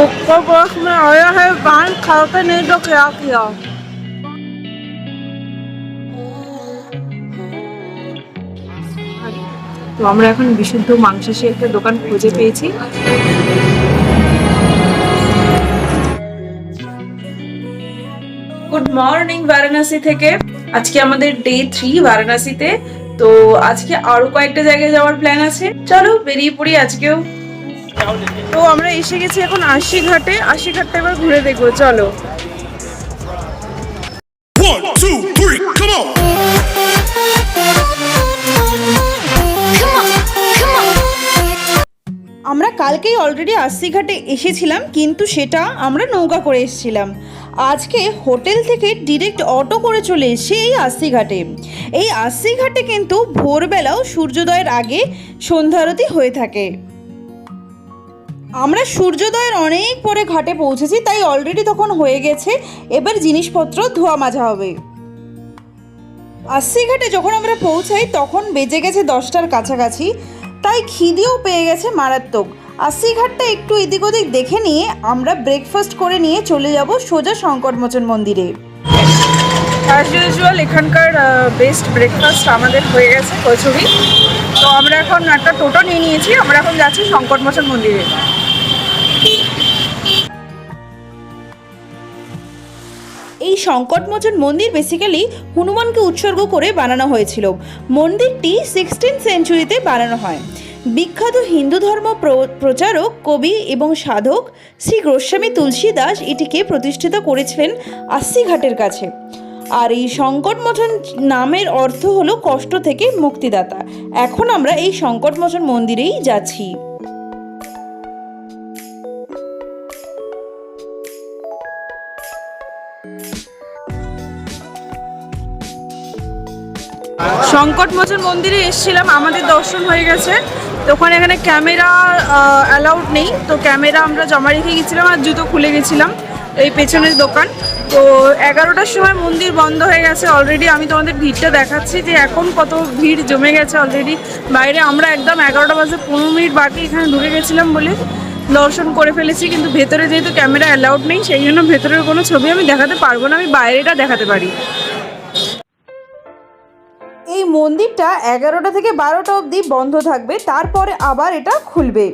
ऊपर बस में आया है पान खाते नहीं तो क्या किया। তো আমরা এখন বিশুদ্ধ মাংসাশী একটা দোকান খুঁজে পেয়েছি। গুড মর্নিং বারাণসী থেকে। আজকে আমাদের ডে 3 বারাণসীতে। তো আজকে আরো কয়েকটা জায়গায় যাওয়ার প্ল্যান আছে, চলো বেরিয়ে পড়ি আজকেও। তো আমরা এসে গেছি এখন আশি ঘাটে। আশি ঘাটটা এবার ঘুরে দেখবো, চলো। One, two, three, come on! আমরা কালকেই অলরেডি আশি ঘাটে এসেছিলাম, কিন্তু সেটা আমরা নৌকা করে এসেছিলাম। আজকে হোটেল থেকে ডিরেক্ট অটো করে চলে এসেছি এই আশি ঘাটে। এই আশি ঘাটে কিন্তু ভোরবেলাও সূর্যোদয়ের আগে সন্ধ্যা আরতি হয়ে থাকে। আমরা সূর্যোদয়ের অনেক পরে ঘাটে পৌঁছেছি, তাই অলরেডি তখন হয়ে গেছে। এবার জিনিসপত্র ধোয়া মাজা হবে। আশি ঘাটে যখন আমরা পৌঁছাই তখন বেজে গেছে 10টার কাছাকাছি, তাই খিদেও পেয়ে গেছে মারাত্মক। আশি ঘাটটা একটু এদিক ওদিক দেখে নিয়ে আমরা ব্রেকফাস্ট করে নিয়ে চলে যাব সোজা সংকটমোচন মন্দিরে। অ্যাজ ইউজুয়াল এখানকার বেস্ট ব্রেকফাস্ট আমাদের হয়ে গেছে কচুরি। তো আমরা এখন একটা টোটো নিয়ে নিয়েছি, আমরা এখন যাচ্ছি সংকটমোচন মন্দিরে। এই সংকটমোচন মন্দির বেসিক্যালি হনুমানকে উৎসর্গ করে বানানো হয়েছিল। মন্দিরটি 16th সেঞ্চুরিতে বানানো হয়। বিখ্যাত হিন্দু ধর্ম প্রচারক, কবি এবং সাধক শ্রী গোস্বামী তুলসী দাস এটিকে প্রতিষ্ঠিত করেছিলেন আশি ঘাটের কাছে। আর এই সংকটমোচন নামের অর্থ হলো কষ্ট থেকে মুক্তিদাতা। এখন আমরা এই সংকটমোচন মন্দিরেই যাচ্ছি। সংকটমোচন মন্দিরে এসেছিলাম, আমাদের দর্শন হয়ে গেছে। তো ওখানে এখানে ক্যামেরা অ্যালাউড নেই, তো ক্যামেরা আমরা জমা রেখে গেছিলাম আর জুতো খুলে গেছিলাম এই পেছনের দোকান। তো 11টার সময় মন্দির বন্ধ হয়ে গেছে অলরেডি। আমি তোমাদের ভিড়টা দেখাচ্ছি যে এখন কত ভিড় জমে গেছে অলরেডি বাইরে। আমরা একদম 11টা বাজে 15 মিনিট বাকি এখানে ঢুকে গেছিলাম বলে দর্শন করে ফেলেছি, কিন্তু ভেতরে যেহেতু ক্যামেরা অ্যালাউড নেই সেই জন্য ভেতরের কোনো ছবি আমি দেখাতে পারবো না, আমি বাইরেটা দেখাতে পারি। এই মন্দিরটা 11টা থেকে 12টা অবধি বন্ধ থাকবে, তারপরে আবার এটা খুলবে।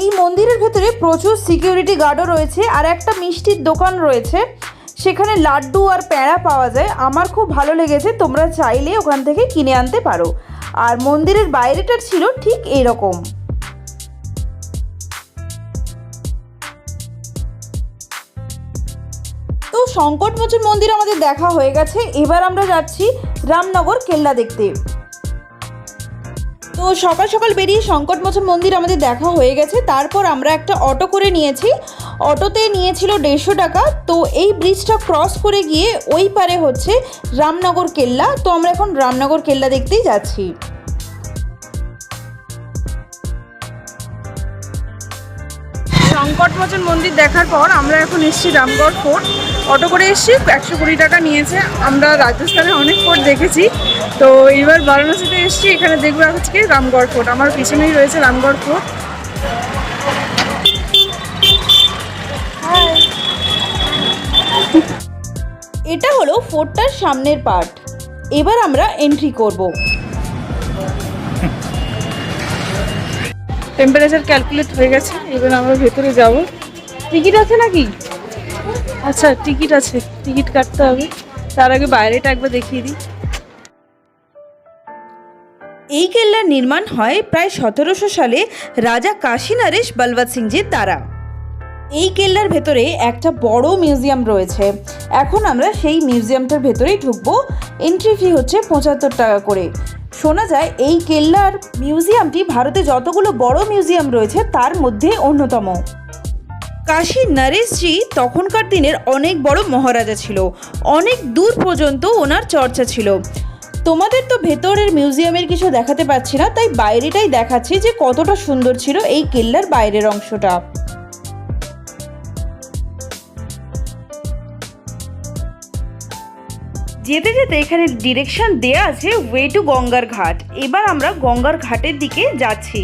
এই মন্দিরের ভেতরে প্রচুর সিকিউরিটি গার্ডও রয়েছে, আর একটা মিষ্টির দোকান রয়েছে, সেখানে লাড্ডু আর প্যাঁড়া পাওয়া যায়। আমার খুব ভালো লেগেছে, তোমরা চাইলে ওখান থেকে কিনে আনতে পারো। আর মন্দিরের বাইরেটা ছিল ঠিক এইরকম। তো সংকটমোচন মন্দির আমাদের দেখা হয়ে গেছে, এবার আমরা যাচ্ছি রামনগর কেল্লা দেখতে। তো সকাল সকাল বেরিয়ে সংকটমোচন মন্দির আমাদের দেখা হয়ে গেছে। তারপর আমরা একটা অটো করে নিয়েছি, অটোতে নিয়েছিল 150 টাকা। তো এই ব্রিজটা ক্রস করে গিয়ে ওই পারে হচ্ছে রামনগর কেল্লা। তো আমরা এখন রামনগর কেল্লা দেখতেই যাচ্ছি। সংকটমোচন মন্দির দেখার পর আমরা এখন এসেছি রামগড় ফোর্ট। অটো করে এসেছি, 120 টাকা নিয়েছে। আমরা রাজস্থানে অনেক ফোর্ট দেখেছি, তো এবার বারাণসীতে এসেছি, এখানে দেখবো আজকে রামগড় ফোর্ট। আমার পিছনেই রয়েছে রামগড় ফোর্ট। এটা হলো ফোর্টটার সামনের পার্ট। এবার আমরা এন্ট্রি করব। টেম্পারেচার ক্যালকুলেট হয়ে গেছে, এবার আমরা ভেতরে যাব। টিকিট আছে নাকি? আচ্ছা টিকিট আছে, টিকিট কাটতে হবে। তার আগে বাইরেটা একবার দেখিয়ে দিই। এই কেল্লার নির্মাণ হয় প্রায় 1700 সালে রাজা কাশী নরেশ বলবৎ সিংজির দ্বারা। এই কেল্লার ভেতরে একটা বড় মিউজিয়াম রয়েছে। এখন আমরা সেই মিউজিয়ামটার ভেতরেই ঢুকবো। এন্ট্রি ফি হচ্ছে 75 টাকা করে। শোনা যায় এই কেল্লার মিউজিয়ামটি ভারতে যতগুলো বড় মিউজিয়াম রয়েছে তার মধ্যে অন্যতম। কাশী নরেশজি তখনকার দিনের অনেক বড় মহারাজা ছিল, অনেক দূর পর্যন্ত ওনার চর্চা ছিল। তোমাদের তো ভেতরের মিউজিয়ামের কিছু দেখাতে পাচ্ছি না, তাই বাইরেটাই দেখাচ্ছি যে কতটা সুন্দর ছিল এই কেল্লার বাইরের অংশটা। যেতে যেতে এখানে ডিরেকশন দেয়া আছে ওয়ে টু গঙ্গার ঘাট। এবার আমরা গঙ্গার ঘাটের দিকে যাচ্ছি।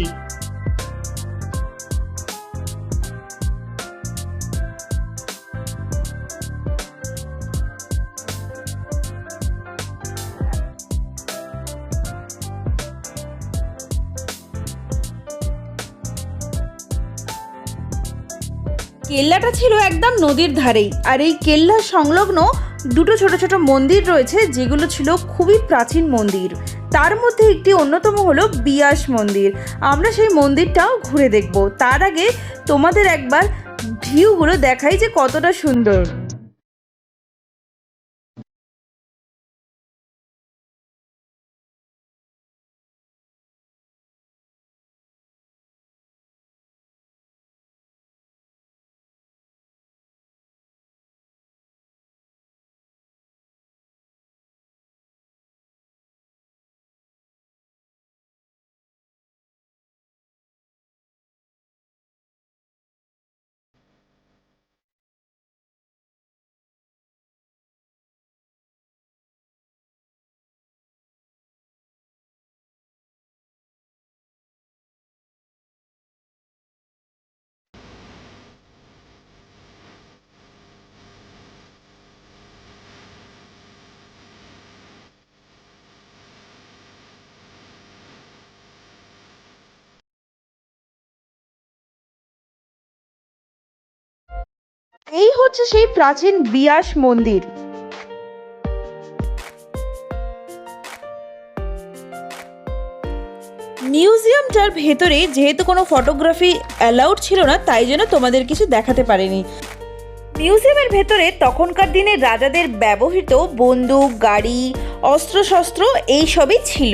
কেল্লাটা ছিল একদম নদীর ধারেই, আর এই কেল্লার সংলগ্ন দুটো ছোট ছোট মন্দির রয়েছে যেগুলো ছিল খুবই প্রাচীন মন্দির। তার মধ্যে একটি অন্যতম হলো বিয়াস মন্দির। আমরা সেই মন্দিরটাও ঘুরে দেখব। তার আগে তোমাদের একবার ভিউগুলো দেখাই যে কতটা সুন্দর। এই হচ্ছে সেই প্রাচীন বিয়াস মন্দির। মিউজিয়ামটার ভেতরে যেহেতু কোনো ফটোগ্রাফি অ্যালাউড ছিল না, তাই জন্য তোমাদের কিছু দেখাতে পারিনি। মিউজিয়ামের ভেতরে তখনকার দিনে রাজাদের ব্যবহৃত বন্দুক, গাড়ি, অস্ত্রশস্ত্র এইসবই ছিল।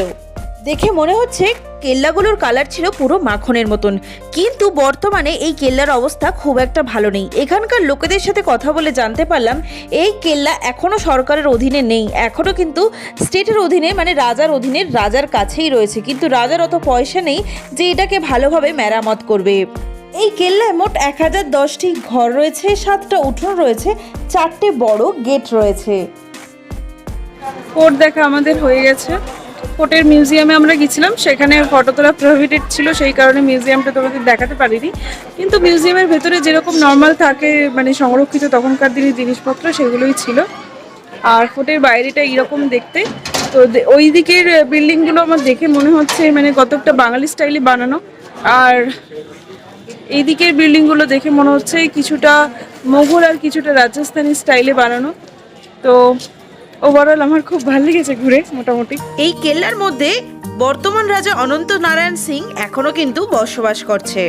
দেখে মনে হচ্ছে কেল্লাগুলোর কালার ছিল পুরো মাখনের মতন, কিন্তু বর্তমানে এই কেল্লার অবস্থা খুব একটা ভালো নেই। এখানকার লোকেদের সাথে কথা বলে জানতে পারলাম এই কেল্লা এখনও সরকারের অধীনে নেই, এখনও কিন্তু স্টেটের অধীনে মানে রাজার অধীনে, রাজার কাছেই রয়েছে, কিন্তু রাজার অত পয়সা নেই যে এটাকে ভালোভাবে মেরামত করবে। এই কেল্লায় মোট 1010টি ঘর রয়েছে, 7টা উঠোন রয়েছে, 4টে বড় গেট রয়েছে। ফোর্ট দেখা আমাদের হয়ে গেছে। ফোর্টের মিউজিয়ামে আমরা গেছিলাম, সেখানে ফটো তোলা প্রহিবিটেড ছিল, সেই কারণে মিউজিয়ামটা তোমাদের দেখাতে পারিনি। কিন্তু মিউজিয়ামের ভেতরে যেরকম নর্মাল থাকে মানে সংরক্ষিত তখনকার দিনের জিনিসপত্র সেগুলোই ছিল। আর ফোর্টের বাইরেটা এরকম দেখতে। তো ওই দিকের বিল্ডিংগুলো আমার দেখে মনে হচ্ছে মানে কতটা বাঙালি স্টাইলে বানানো, আর এই দিকের বিল্ডিংগুলো দেখে মনে হচ্ছে কিছুটা মোগল আর কিছুটা রাজস্থানি স্টাইলে বানানো। তো ওভারঅল আমার খুব ভালো লেগেছে ঘুরে মোটামুটি। এই কেল্লার মধ্যে বর্তমান রাজা অনন্ত নারায়ণ সিং এখনো কিন্তু বসবাস করছে।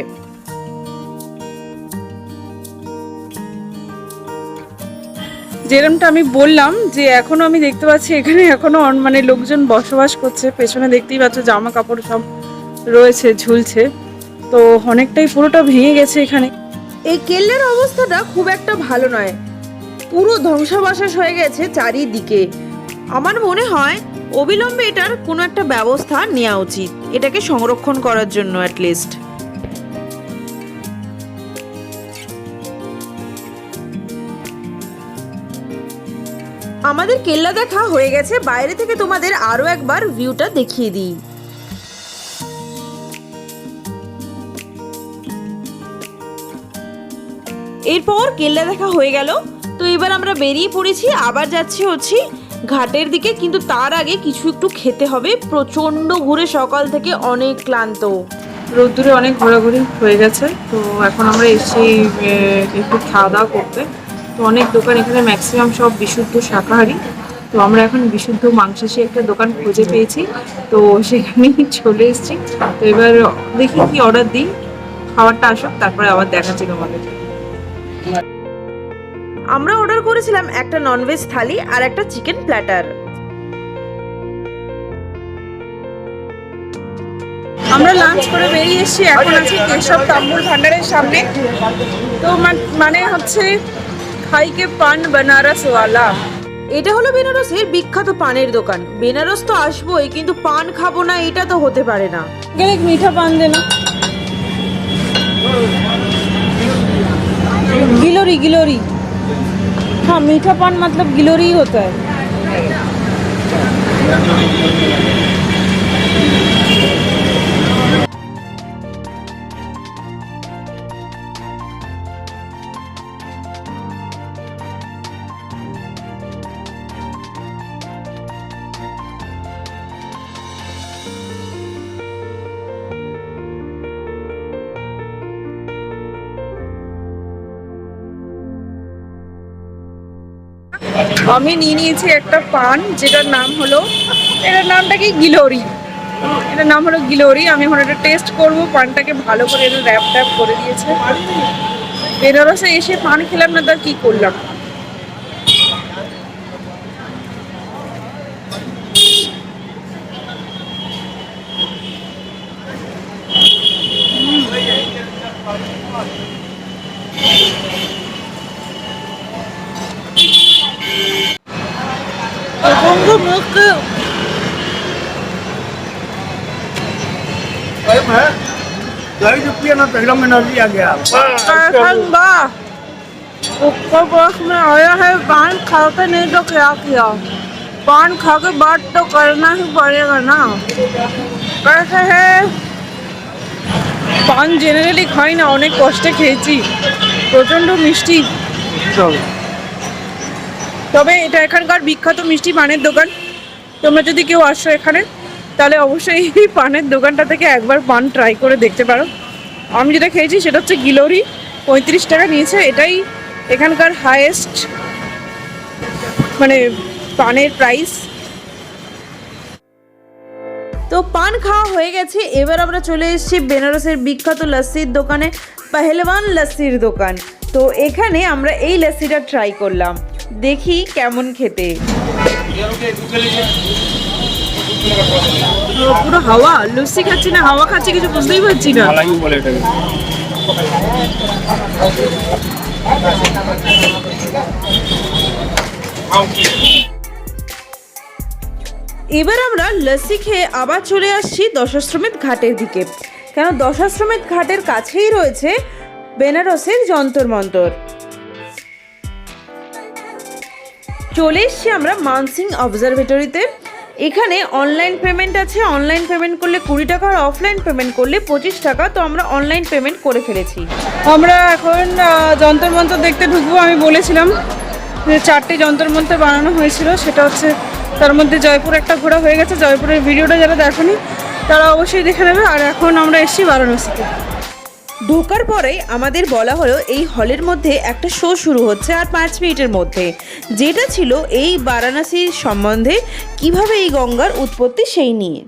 যেরকমটা আমি বললাম যে এখনো আমি দেখতে পাচ্ছি এখানে এখনো মানে লোকজন বসবাস করছে। পেছনে দেখতেই পাচ্ছ জামা কাপড় সব রয়েছে, ঝুলছে। তো অনেকটাই পুরোটা ভেঙে গেছে এখানে। এই কেল্লার অবস্থাটা খুব একটা ভালো নয়, পুরো ধ্বংসাবশেষ হয়ে গেছে চারিদিকে। আমার মনে হয় অবিলম্বে এটার কোনো একটা ব্যবস্থা নেওয়া উচিত, এটাকে সংরক্ষণ করার জন্য অ্যাটলিস্ট। আমাদের কেল্লা দেখা হয়ে গেছে, বাইরে থেকে তোমাদের আরো একবার ভিউটা দেখিয়ে দিই। এরপর কেল্লা দেখা হয়ে গেল, তো এবার আমরা বেরিয়ে পড়েছি, আবার হচ্ছি ঘাটের দিকে। কিন্তু তার আগে কিছু একটু খেতে হবে, প্রচন্ড ঘুরে সকাল থেকে অনেক ক্লান্ত, রোদ্দুরে অনেক ঘোরাঘুরি হয়ে গেছে। তো এখন আমরা এসেছি একটু খাওয়া দাওয়া করতে। তো অনেক দোকান এখানে ম্যাক্সিমাম সব বিশুদ্ধ শাকাহারি। তো আমরা এখন বিশুদ্ধ মাংসাশী একটা দোকান খুঁজে পেয়েছি, তো সেখানেই চলে এসেছি। তো এবার দেখি কি অর্ডার দিই, খাবারটা আসুক তারপরে আবার দেখাচ্ছি তোমাদের। আমরা অর্ডার করেছিলাম একটা ননভেজ থালি আর একটা চিকেন প্ল্যাটার। আমরা লাঞ্চ করে বেরিয়ে এসেছি, এখন আছি কেশব তাম্বুল ভান্ডারের সামনে। তো মানে হচ্ছে খাইকে পান বেনারস ওয়ালা। এটা হলো বেনারসের বিখ্যাত পানের দোকান। বেনারস তো আসবোই, কিন্তু পান খাবো না এটা তো হতে পারে না। एक मीठा पान देना। गिलोरी गिलोरी, हाँ मीठा पान मतलब गिलोरी ही होता है। আমি নিয়ে নিয়েছি একটা পান, যেটার নাম হলো, এটার নামটা কি, গিলোরি। এটার নাম হলো গিলোরি। আমি এখন এটা টেস্ট করব। পানটাকে ভালো করে এটা র্যাপ ট্যাপ করে দিয়েছে। বেনারসে এসে পান খেলাম না, তার কি করলাম। दही जो पिया ना तो एकदम एनर्जी आ गया। ऊपर बस में आया है, पान खा के नहीं तो क्या किया। पान खा के बात तो करना ही पड़ेगा ना। कैसे है, পান জেনারেলি খাই না, অনেক কষ্টে খেয়েছি, প্রচণ্ড মিষ্টি। তবে এটা এখানকার বিখ্যাত মিষ্টি পানের দোকান। তোমরা যদি কেউ আসো এখানে, তাহলে অবশ্যই এই পানের দোকানটা থেকে একবার পান ট্রাই করে দেখতে পারো। আমি যেটা খেয়েছি সেটা হচ্ছে গিলোরি, 35 টাকা নিয়েছে। এটাই এখানকার হাইয়েস্ট মানে পানের প্রাইস। তো পান খাওয়া হয়ে গেছে, এবার আমরা চলে এসেছি বেনারসের বিখ্যাত লস্যির দোকানে, পেহেলওয়ান লস্যির দোকান। তো এখানে আমরা এই লস্যিটা ট্রাই করলাম, দেখি কেমন খেতে। পুরো হাওয়া, লস্যি খাচ্ছি না হাওয়া খাচ্ছি, কিছু বুঝতেই পারছি না। এবার আমরা লস্যি খেয়ে আবার চলে আসছি দশাশ্রমেধ ঘাটের দিকে, কেন দশাশ্রমেধ ঘাটের কাছেই রয়েছে বেনারসের যন্তর মন্তর। চলে এসছি আমরা মানসিং অবজারভেটরিতে। এখানে অনলাইন পেমেন্ট আছে, অনলাইন পেমেন্ট করলে 20 টাকা, আর অফলাইন পেমেন্ট করলে 25 টাকা। তো আমরা অনলাইন পেমেন্ট করে ফেলেছি। আমরা এখন যন্তর মন্তর দেখতে ঢুকবো। আমি বলেছিলাম যে 4টে যন্তর মন্তর বানানো হয়েছিল, সেটা হচ্ছে তার মধ্যে জয়পুর একটা ঘোরা হয়ে গেছে। জয়পুরের ভিডিওটা যারা দেখেনি তারা অবশ্যই দেখে নেবে। আর এখন আমরা এসেছি বারাণসীতে। ঢোকার পরেই আমাদের বলা হলো এই হলের মধ্যে একটা শো শুরু হচ্ছে আর 5 মিনিটের মধ্যে, যেটা ছিল এই বারাণসীর সম্বন্ধে, কিভাবে এই গঙ্গার উৎপত্তি সেই নিয়ে।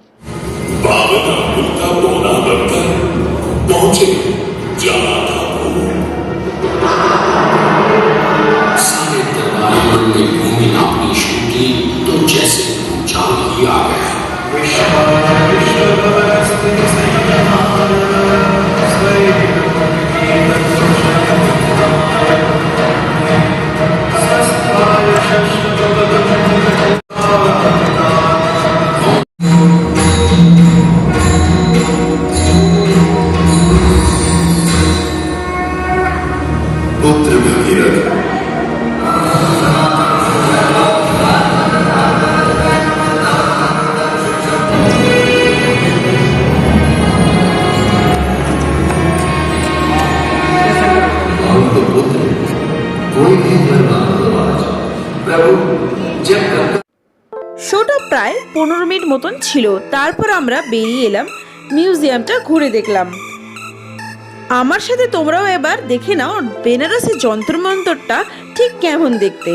শোটা প্রায় 15 মিনিট মতন ছিল। তারপর আমরা বেরিয়ে এলাম, মিউজিয়ামটা ঘুরে দেখলাম। আমার সাথে তোমরাও এবার দেখে নাও বেনারসের যন্তর মন্তরটা ঠিক কেমন দেখতে।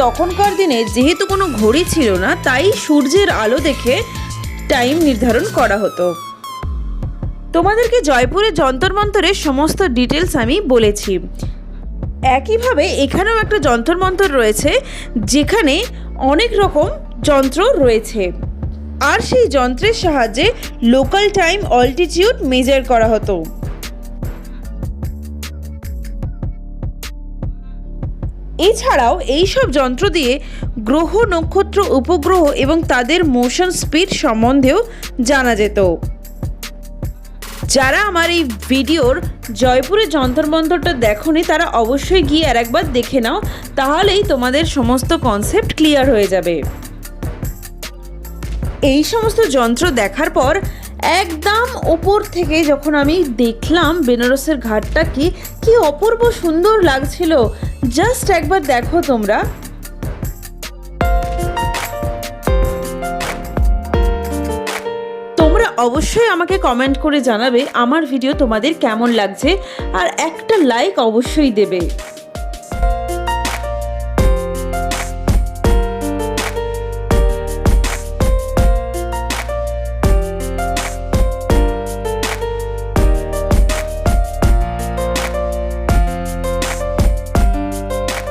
তখনকার দিনে যেহেতু কোনো ঘড়ি ছিল না, তাই সূর্যের আলো দেখে টাইম নির্ধারণ করা হতো। তোমাদেরকে জয়পুরের যন্তর মন্তরের সমস্ত ডিটেলস আমি বলেছি। একইভাবে এখানেও একটা যন্তর মন্তর রয়েছে, যেখানে অনেক রকম যন্ত্র রয়েছে, আর সেই যন্ত্রের সাহায্যে লোকাল টাইম অল্টিটিউড মেজার করা হতো। এছাড়াও এই সব যন্ত্র দিয়ে গ্রহ, নক্ষত্র, উপগ্রহ এবং তাদের মোশন স্পিড সম্বন্ধেও জানা যেত। যারা আমার এই ভিডিওর জয়পুরের যন্তর মন্তরটা দেখোনি, তারা অবশ্যই গিয়ে আর একবার দেখে নাও, তাহলেই তোমাদের সমস্ত কনসেপ্ট ক্লিয়ার হয়ে যাবে। এই সমস্ত যন্ত্র দেখার পর একদম ওপর থেকে যখন আমি দেখলাম বেনারসের ঘাটটা কি অপূর্ব সুন্দর লাগছিল, জাস্ট একবার দেখো তোমরা। তোমরা অবশ্যই আমাকে কমেন্ট করে জানাবে আমার ভিডিও তোমাদের কেমন লাগছে, আর একটা লাইক অবশ্যই দেবে।